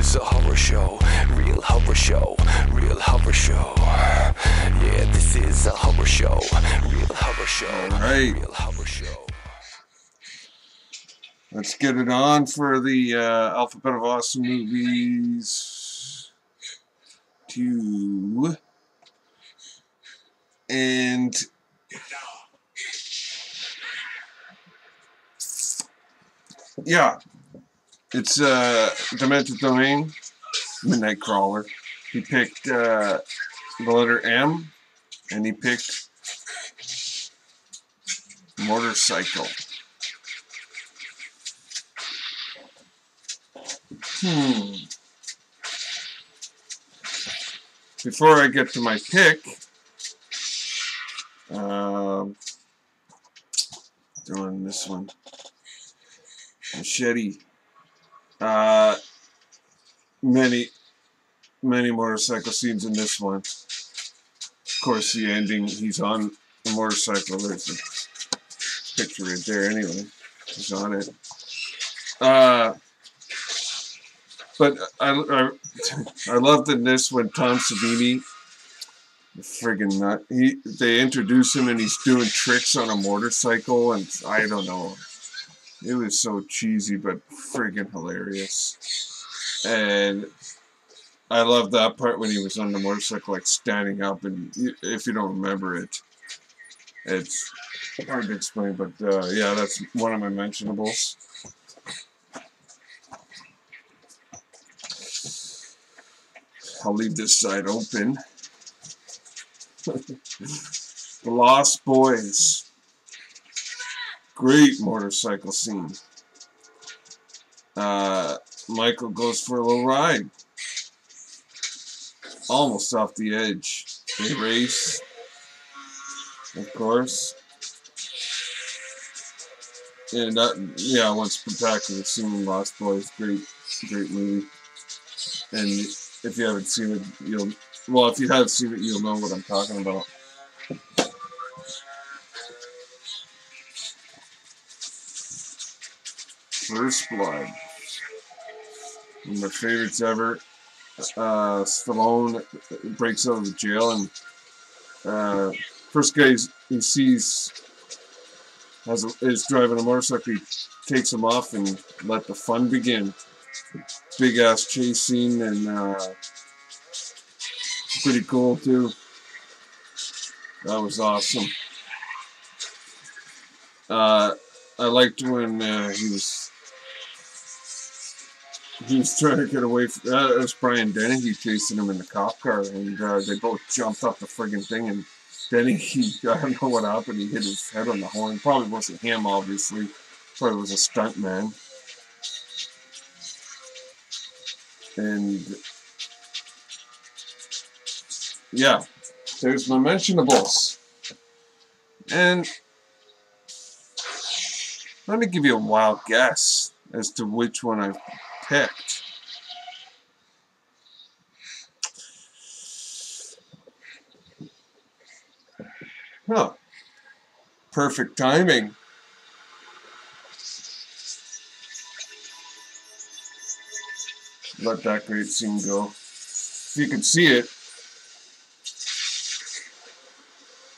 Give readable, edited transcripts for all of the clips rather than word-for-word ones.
is a horror show, real horror show, real horror show. Yeah, this is a horror show, real horror show, Alright. real horror show. Let's get it on for the Alphabet of Awesome Movies 2. And yeah, it's Demented Domain, Midnight Crawler. He picked the letter M, and he picked motorcycle. Before I get to my pick, doing this one, Machete. Many motorcycle scenes in this one. Of course, the ending, he's on a motorcycle. There's a picture right there anyway. He's on it. But I loved in this when Tom Savini, the friggin' nut, they introduce him and he's doing tricks on a motorcycle, and I don't know. It was so cheesy but friggin' hilarious. And I love that part when he was on the motorcycle, like standing up, and if you don't remember it, it's hard to explain, but yeah, that's one of my mentionables. I'll leave this side open. The Lost Boys. Great motorcycle scene. Michael goes for a little ride. Almost off the edge. They race, of course. And yeah, one spectacular scene in Lost Boys. Great movie. And if you haven't seen it, if you have seen it, you'll know what I'm talking about. First Blood. One of my favorites ever. Stallone breaks out of the jail, and first guy he sees is driving a motorcycle. He takes him off and let the fun begin. Big ass chase scene, and pretty cool too. That was awesome. I liked when he was trying to get away from that. It was Brian Dennehy chasing him in the cop car, and they both jumped off the friggin' thing, and Dennehy, I don't know what happened, he hit his head on the horn. Probably wasn't him, obviously. Probably was a stunt man. And yeah, there's my mentionables. And let me give you a wild guess as to which one I've picked. Huh. Perfect timing. Let that great scene go. If you can see it,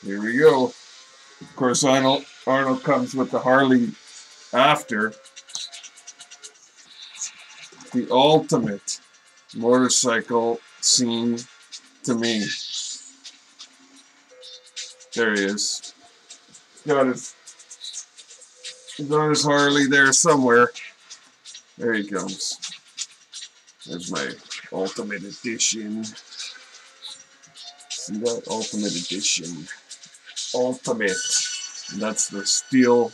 here we go. Of course, Arnold comes with the Harley after. The ultimate motorcycle scene to me. There he is. He's got his Harley there somewhere. There he comes. There's my Ultimate Edition. See that? Ultimate Edition. Ultimate. And that's the steel.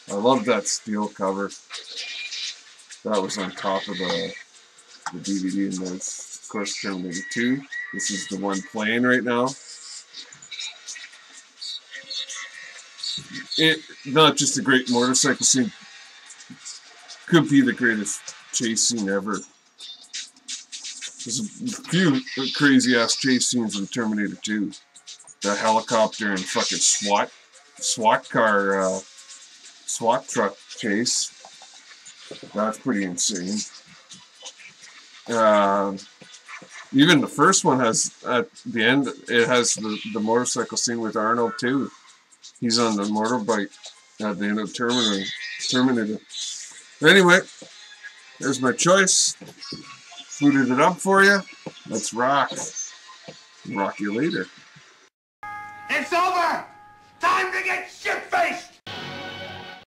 I love that steel cover. That was on top of the DVD, and that's, of course, Terminator 2. This is the one playing right now. Not just a great motorcycle scene. Could be the greatest chase scene ever. There's a few crazy ass chase scenes in Terminator 2. The helicopter and fucking SWAT truck chase. That's pretty insane. Even the first one has, at the end, it has the motorcycle scene with Arnold too. He's on the motorbike at the end of Terminator. Anyway, there's my choice. Booted it up for you. Let's rock. Rock you later. It's over! Time to get shit-faced!